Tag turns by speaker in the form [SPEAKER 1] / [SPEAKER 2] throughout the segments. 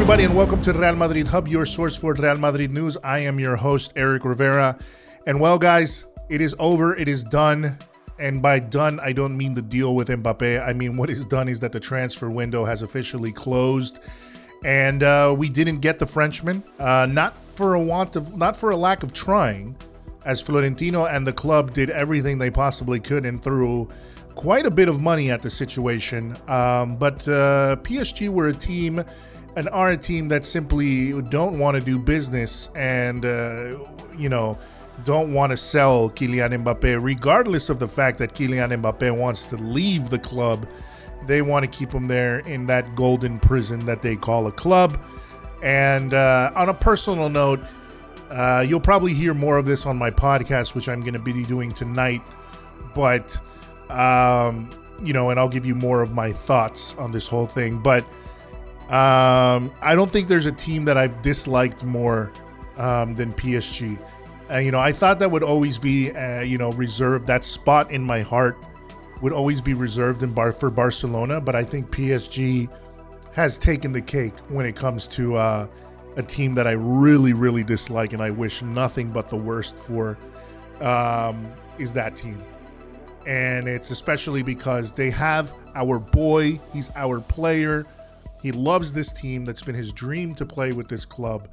[SPEAKER 1] everybody, and welcome to Real Madrid Hub, your source for Real Madrid news. I am your host, Eric Rivera. And well, guys, it is over. It is done. And by done, I don't mean the deal with Mbappe. I mean, what is done is that the transfer window has officially closed. And we didn't get the Frenchman, not for a lack of trying, as Florentino and the club did everything they possibly could and threw quite a bit of money at the situation. But PSG were a team and are a team that simply don't want to do business and, don't want to sell Kylian Mbappe, regardless of the fact that Kylian Mbappe wants to leave the club. They want to keep him there in that golden prison that they call a club. And on a personal note, you'll probably hear more of this on my podcast, which I'm going to be doing tonight. But, and I'll give you more of my thoughts on this whole thing. But I don't think there's a team that I've disliked more than PSG. I thought that would always be, reserved. That spot in my heart would always be reserved for Barcelona. But I think PSG has taken the cake when it comes to a team that I really, really dislike and I wish nothing but the worst for is that team. And it's especially because they have our boy. He's our player. He loves this team. That's been his dream to play with this club.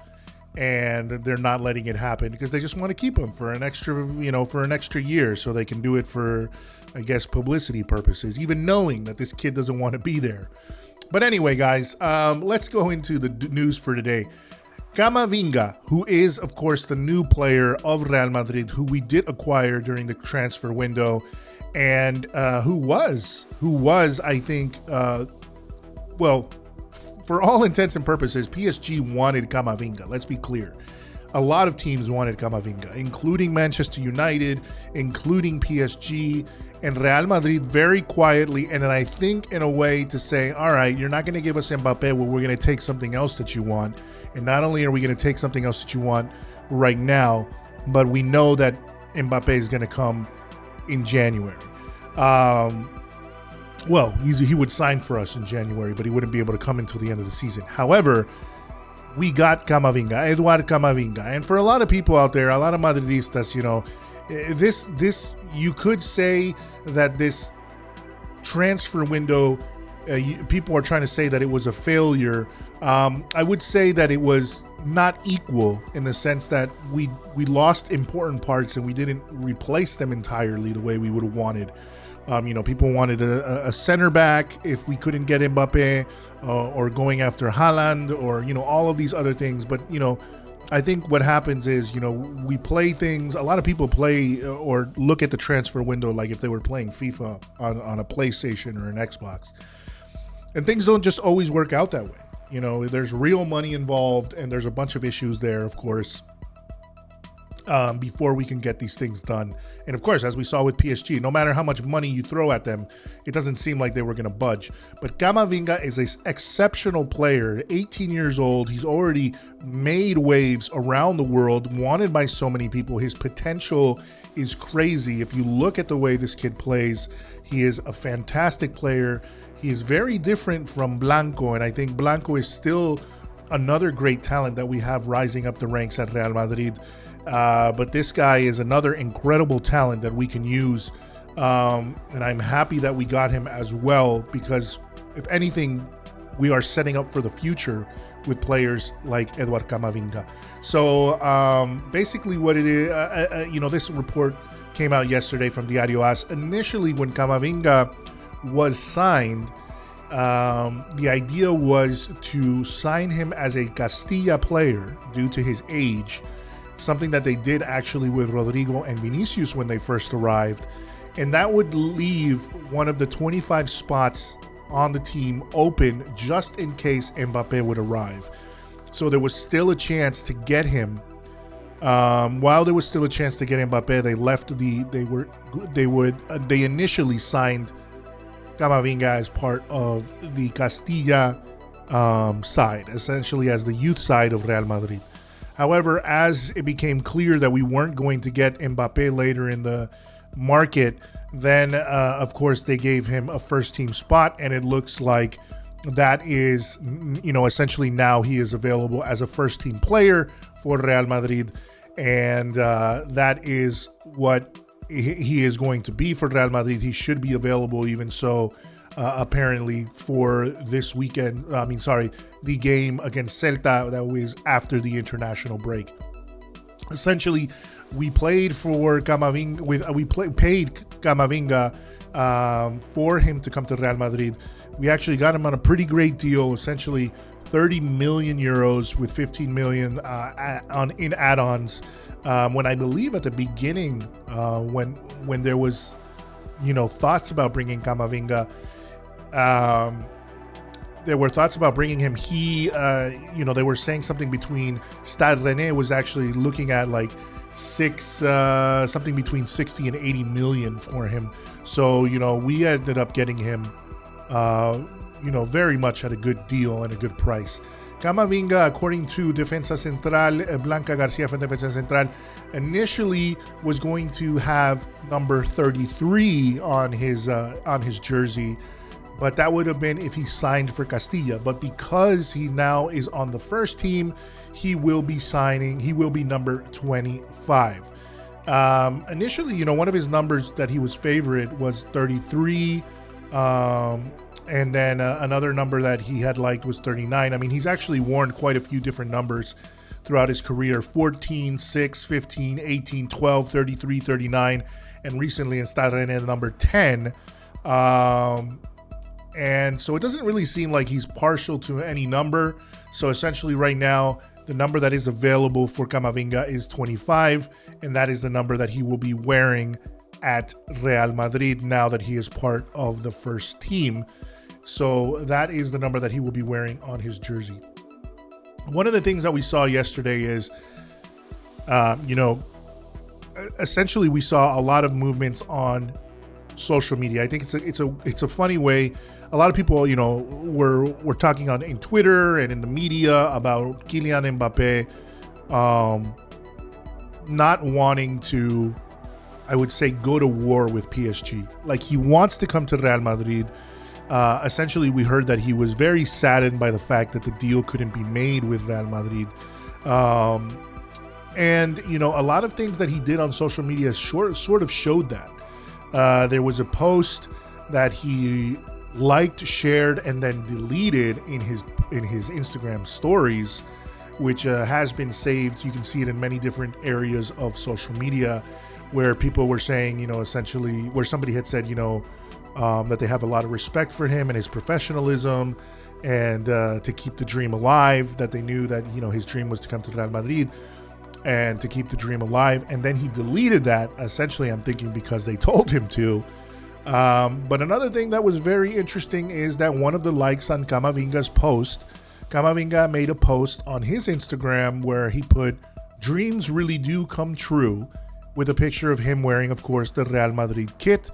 [SPEAKER 1] And they're not letting it happen because they just want to keep him for an extra year so they can do it for, I guess, publicity purposes, even knowing that this kid doesn't want to be there. But anyway, guys, let's go into the news for today. Camavinga, who is, of course, the new player of Real Madrid, who we did acquire during the transfer window, and who was, I think, for all intents and purposes, PSG wanted Camavinga. Let's be clear. A lot of teams wanted Camavinga, including Manchester United, including PSG, and Real Madrid very quietly, and then I think in a way to say, all right, you're not going to give us Mbappe, well, we're going to take something else that you want. And not only are we going to take something else that you want right now, but we know that Mbappe is going to come in January. He would sign for us in January, but he wouldn't be able to come until the end of the season. However, we got Eduard Camavinga. And for a lot of people out there, a lot of Madridistas, this you could say that this transfer window, people are trying to say that it was a failure. I would say that it was not equal in the sense that we lost important parts and we didn't replace them entirely the way we would have wanted. People wanted a center back if we couldn't get Mbappe, or going after Haaland, or, all of these other things. But, I think what happens is, we play things. A lot of people play or look at the transfer window like if they were playing FIFA on a PlayStation or an Xbox. And things don't just always work out that way. There's real money involved and there's a bunch of issues there, of course. Before we can get these things done. And of course, as we saw with PSG, no matter how much money you throw at them, it doesn't seem like they were going to budge. But Camavinga is an exceptional player, 18 years old. He's already made waves around the world, wanted by so many people. His potential is crazy. If you look at the way this kid plays, he is a fantastic player. He is very different from Blanco, and I think Blanco is still another great talent that we have rising up the ranks at Real Madrid. But this guy is another incredible talent that we can use. And I'm happy that we got him as well, because if anything, we are setting up for the future with players like Eduard Camavinga. So basically what it is, this report came out yesterday from Diario AS. Initially, when Camavinga was signed, the idea was to sign him as a Castilla player due to his age. Something that they did actually with Rodrigo and Vinicius when they first arrived. And that would leave one of the 25 spots on the team open just in case Mbappe would arrive. So there was still a chance to get him. While there was still a chance to get Mbappe, they initially signed Camavinga as part of the Castilla side, essentially as the youth side of Real Madrid. However, as it became clear that we weren't going to get Mbappe later in the market, then, of course, they gave him a first-team spot, and it looks like that is, essentially now he is available as a first team player for Real Madrid. And that is what he is going to be for Real Madrid. He should be available even so, apparently, for this weekend. The game against Celta that was after the international break. Essentially, we played for Camavinga. Paid Camavinga for him to come to Real Madrid. We actually got him on a pretty great deal, essentially 30 million euros with 15 million in add-ons. When I believe at the beginning, when there was, thoughts about bringing Camavinga, there were thoughts about bringing him. They were saying something between Stade Rennais was actually looking at like something between 60 and 80 million for him. So, we ended up getting him, very much at a good deal and a good price. Camavinga, according to Defensa Central, Blanca Garcia from Defensa Central, initially was going to have number 33 on his jersey, but that would have been if he signed for Castilla. But because he now is on the first team, he will be number 25. Initially, one of his numbers that he was favorite was 33. And then another number that he had liked was 39. I mean, he's actually worn quite a few different numbers throughout his career: 14, 6, 15, 18, 12, 33, 39, and recently in Stade Rennais, number 10. And so it doesn't really seem like he's partial to any number. So essentially right now, the number that is available for Camavinga is 25, and that is the number that he will be wearing at Real Madrid now that he is part of the first team. So that is the number that he will be wearing on his jersey. One of the things that we saw yesterday is, essentially we saw a lot of movements on social media. I think it's a funny way. A lot of people, were talking in Twitter and in the media about Kylian Mbappe not wanting to, I would say, go to war with PSG. Like, he wants to come to Real Madrid. Essentially, we heard that he was very saddened by the fact that the deal couldn't be made with Real Madrid. And, a lot of things that he did on social media sort of showed that. There was a post that he liked, shared, and then deleted in his Instagram stories, which has been saved. You can see it in many different areas of social media, where people were saying, essentially, where somebody had said, that they have a lot of respect for him and his professionalism, and to keep the dream alive, that they knew that, his dream was to come to Real Madrid and to keep the dream alive. And then he deleted that, essentially, I'm thinking, because they told him to. But another thing that was very interesting is that one of the likes on Camavinga's post, Camavinga made a post on his Instagram where he put, "Dreams really do come true," with a picture of him wearing, of course, the Real Madrid kit.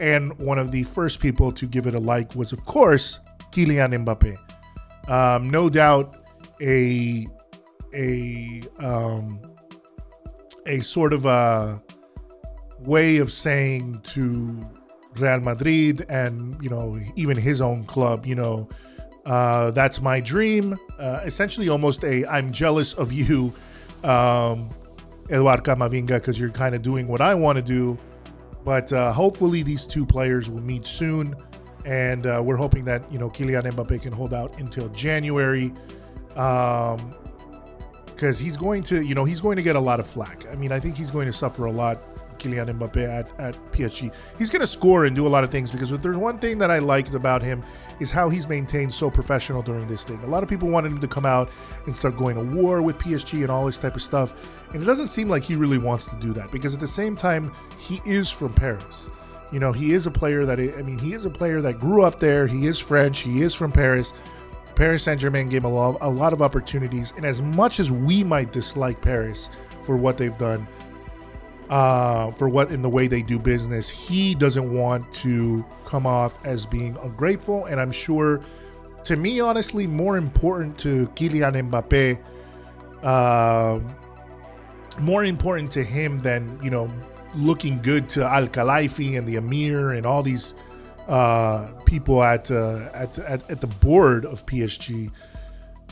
[SPEAKER 1] And one of the first people to give it a like was, of course, Kylian Mbappe. No doubt a sort of a way of saying to Real Madrid and, even his own club, that's my dream. Essentially almost I'm jealous of you, Eduard Camavinga, because you're kind of doing what I want to do. But hopefully these two players will meet soon, and we're hoping that Kylian Mbappe can hold out until January, because he's going to get a lot of flack. I mean, I think he's going to suffer a lot, Kylian Mbappe at PSG. He's going to score and do a lot of things, because if there's one thing that I liked about him is how he's maintained so professional during this thing. A lot of people wanted him to come out and start going to war with PSG and all this type of stuff, and it doesn't seem like he really wants to do that, because at the same time, he is from Paris. He is a player that grew up there. He is French. He is from Paris. Paris Saint-Germain gave him a lot of opportunities, and as much as we might dislike Paris for what they've done, in the way they do business, he doesn't want to come off as being ungrateful. And I'm sure, to me, honestly, more important to Kylian Mbappe, more important to him than, looking good to Al Khelaifi and the Emir and all these, people at the board of PSG.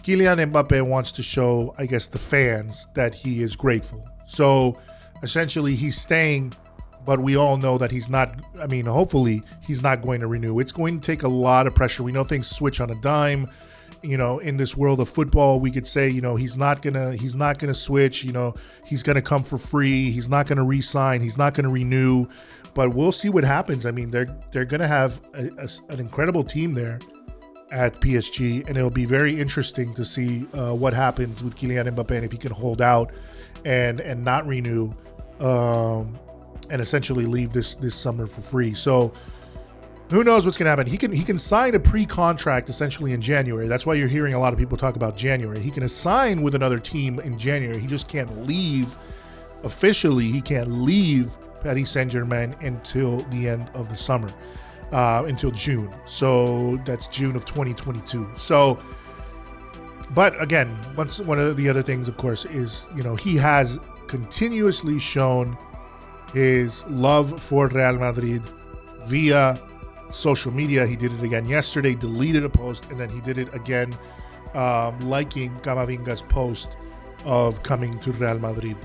[SPEAKER 1] Kylian Mbappe wants to show, I guess, the fans that he is grateful. So essentially, he's staying, but we all know that he's not. I mean, hopefully, he's not going to renew. It's going to take a lot of pressure. We know things switch on a dime. In this world of football, we could say, he's not gonna switch. He's gonna come for free. He's not gonna re-sign. He's not gonna renew. But we'll see what happens. I mean, they're gonna have an incredible team there at PSG, and it'll be very interesting to see what happens with Kylian Mbappe and if he can hold out and not renew and essentially leave this summer for free. So who knows what's going to happen? He can sign a pre-contract essentially in January. That's why you're hearing a lot of people talk about January. He can sign with another team in January. He just can't leave officially. He can't leave Paris Saint-Germain until the end of the summer, until June. So that's June of 2022. So, but again, one of the other things, of course, is he has continuously shown his love for Real Madrid via social media. He did it again yesterday, deleted a post, and then he did it again, liking Camavinga's post of coming to Real Madrid.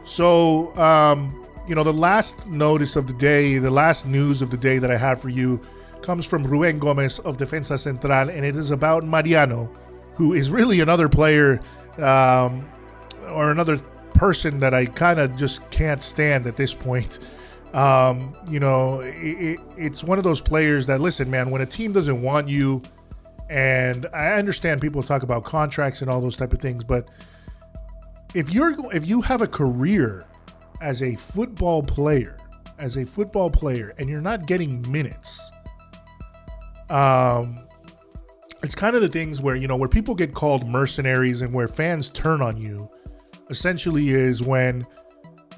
[SPEAKER 1] So, the last notice of the day, the last news of the day that I have for you comes from Rubén Gómez of Defensa Central, and it is about Mariano, who is really another player or another person that I kind of just can't stand at this point. It's one of those players that, listen, man, when a team doesn't want you, and I understand people talk about contracts and all those type of things, but if you have a career as a football player, and you're not getting minutes, it's kind of the things where, where people get called mercenaries and where fans turn on you, essentially is when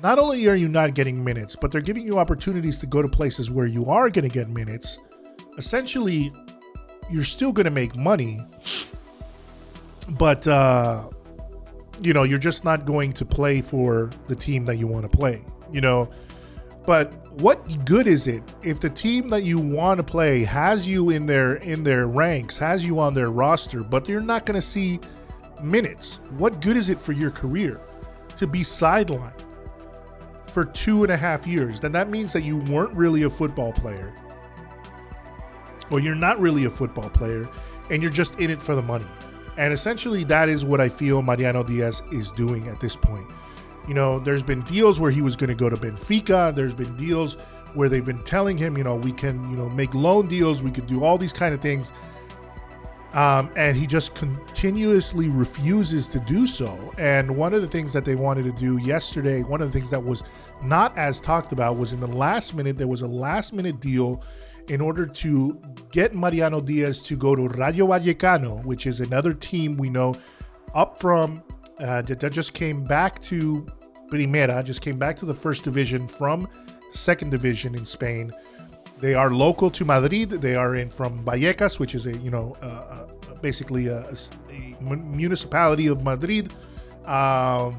[SPEAKER 1] not only are you not getting minutes, but they're giving you opportunities to go to places where you are going to get minutes. Essentially, you're still going to make money, but, you're just not going to play for the team that you want to play, But what good is it if the team that you want to play has you in their ranks, has you on their roster, but you're not going to see minutes? What good is it for your career to be sidelined for 2.5 years? Then that means that you weren't really a football player, or you're not really a football player, and you're just in it for the money. And essentially that is what I feel Mariano Diaz is doing at this point. There's been deals where he was going to go to Benfica. There's been deals where they've been telling him, we can, make loan deals. We could do all these kind of things. And he just continuously refuses to do so. And one of the things that they wanted to do yesterday, one of the things that was not as talked about, was in the last minute, there was a last minute deal in order to get Mariano Diaz to go to Rayo Vallecano, which is another team we know up from, that just came back to Primera, just came back to the first division from second division in Spain. They are local to Madrid. They are from Vallecas, which is basically a municipality of Madrid. And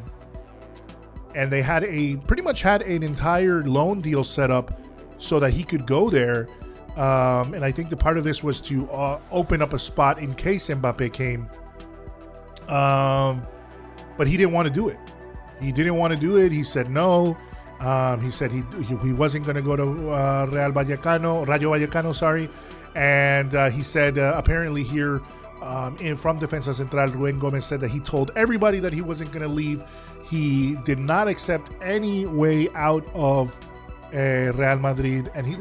[SPEAKER 1] they had pretty much had an entire loan deal set up so that he could go there. And I think the part of this was to open up a spot in case Mbappe came. But he didn't want to do it. He didn't want to do it. He said no. He said he wasn't going to go to Rayo Vallecano, sorry. And he said apparently here from Defensa Central, Rubén Gómez said that he told everybody that he wasn't going to leave. He did not accept any way out of Real Madrid, and he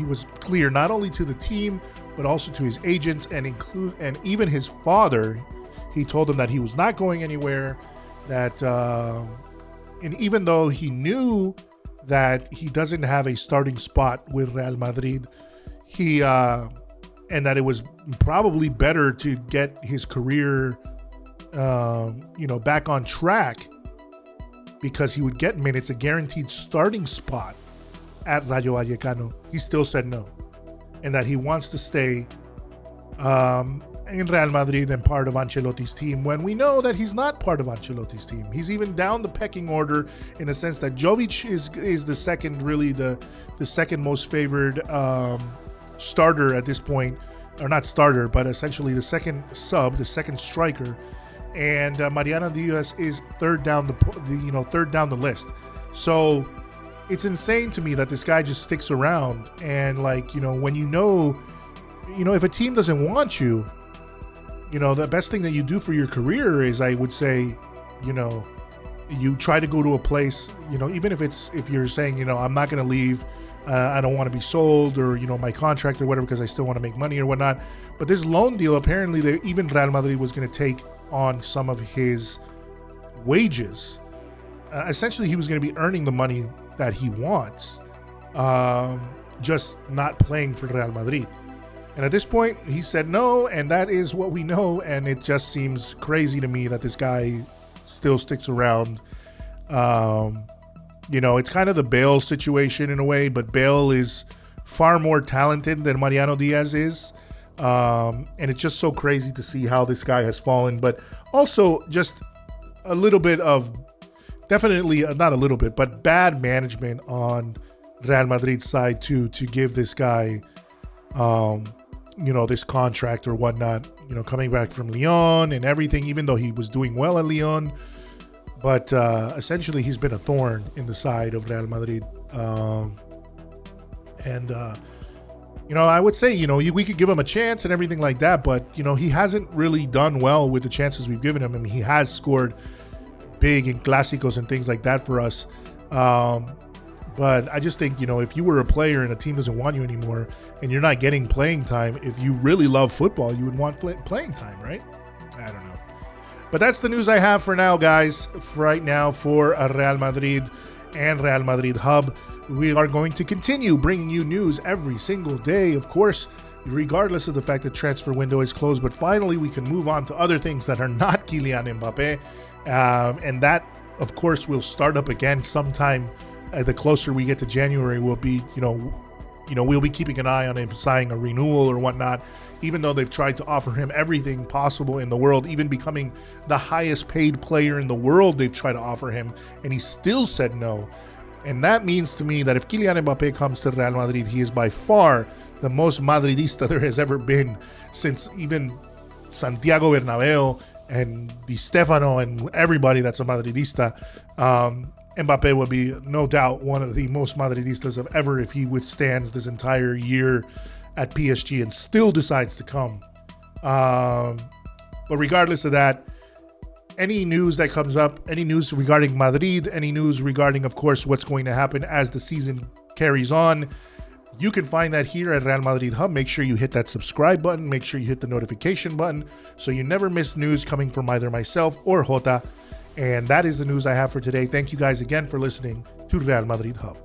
[SPEAKER 1] was clear not only to the team but also to his agents and even his father. He told them that he was not going anywhere, that and even though he knew that he doesn't have a starting spot with Real Madrid, and that it was probably better to get his career back on track because he would get minutes, a guaranteed starting spot at Rayo Vallecano. He still said no, and that he wants to stay in Real Madrid and part of Ancelotti's team, when we know that he's not part of Ancelotti's team. He's even down the pecking order in the sense that Jovic is the second, really the second most favored starter at this point, or not starter, but essentially the second sub, the second striker, and Mariano Diaz is third down the list. So it's insane to me that this guy just sticks around. And like, when if a team doesn't want you, the best thing that you do for your career is, I would say, you try to go to a place, even if you're saying, I'm not going to leave, I don't want to be sold, or, my contract or whatever, because I still want to make money or whatnot. But this loan deal, apparently even Real Madrid was going to take on some of his wages. Essentially, he was going to be earning the money that he wants, just not playing for Real Madrid. And at this point, he said no, and that is what we know. And it just seems crazy to me that this guy still sticks around. It's kind of the Bale situation in a way, but Bale is far more talented than Mariano Diaz is. And it's just so crazy to see how this guy has fallen. But also just a little bit of, definitely not a little bit, but bad management on Real Madrid's side to give this guy, this contract or whatnot, coming back from Lyon and everything, even though he was doing well at Lyon. But essentially, he's been a thorn in the side of Real Madrid. I would say, we could give him a chance and everything like that. But, he hasn't really done well with the chances we've given him. I mean, he has scored big in Clásicos and things like that for us. But I just think, if you were a player and a team doesn't want you anymore and you're not getting playing time, if you really love football, you would want playing time, right? I don't know. But that's the news I have for now, guys. Right now for Real Madrid and Real Madrid Hub. We are going to continue bringing you news every single day, of course, regardless of the fact that transfer window is closed. But finally, we can move on to other things that are not Kylian Mbappe. And that, of course, will start up again sometime. The closer we get to January, we'll be, we'll be keeping an eye on him signing a renewal or whatnot, even though they've tried to offer him everything possible in the world, even becoming the highest paid player in the world. They've tried to offer him, and he still said no. And that means to me that if Kylian Mbappe comes to Real Madrid, he is by far the most Madridista there has ever been, since even Santiago Bernabeu and Di Stefano and everybody that's a Madridista. Mbappe will be, no doubt, one of the most Madridistas of ever if he withstands this entire year at PSG and still decides to come. But regardless of that, any news that comes up, any news regarding Madrid, any news regarding, of course, what's going to happen as the season carries on, you can find that here at Real Madrid Hub. Make sure you hit that subscribe button. Make sure you hit the notification button so you never miss news coming from either myself or JOTA. And that is the news I have for today. Thank you guys again for listening to Real Madrid Hub.